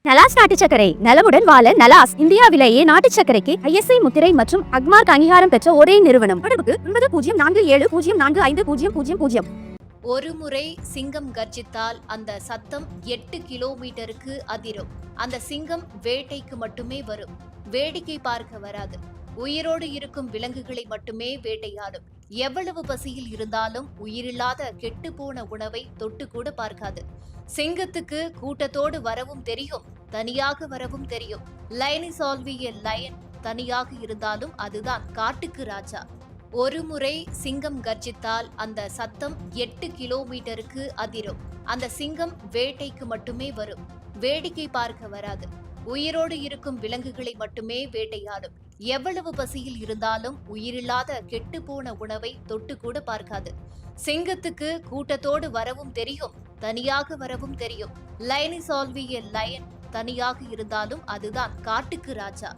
நலாஸ் நாட்டு சர்க்கரை நலமுடன் வாழ நலாஸ் இந்தியாவிலேயே நாட்டு சர்க்கரைக்கு ISI முத்திரை மற்றும் அக்மார்க் அங்கீகாரம் பெற்ற ஒரே நிறுவனம். தொடர்புக்கு 9047045000. ஒருமுறை சிங்கம் கர்ஜித்தால் அந்த சத்தம் 8 கிலோமீட்டருக்கு அதிரும். அந்த சிங்கம் வேட்டைக்கு மட்டுமே வரும், வேடிக்கை பார்க்க வராது. உயிரோடு இருக்கும் விலங்குகளை மட்டுமே வேட்டையாடும். எவ்வளவு பசியில் இருந்தாலும் உயிரில்லாத கெட்டுப்போன உணவை தொட்டு கூட பார்க்காது. சிங்கத்துக்கு கூட்டத்தோடு வரவும் தெரியும், தனியாக வரவும் தெரியும். Line is always a line. தனியாக இருந்தாலும் அதுதான் காட்டுக்கு ராஜா. ஒருமுறை சிங்கம் கர்ஜித்தால் அந்த சத்தம் 8 கிலோமீட்டருக்கு அதிரும். அந்த சிங்கம் வேட்டைக்கு மட்டுமே வரும், வேடிக்கை பார்க்க வராது. உயிரோடு இருக்கும் விலங்குகளை மட்டுமே வேட்டையாடும். எவ்வளவு பசியில் இருந்தாலும் உயிரில்லாத கெட்டுப்போன உணவை தொட்டு கூட பார்க்காது. சிங்கத்துக்கு கூட்டத்தோடு வரவும் தெரியும், தனியாக வரவும் தெரியும். Line is always a line. தனியாக இருந்தாலும் அதுதான் காட்டுக்கு ராஜா.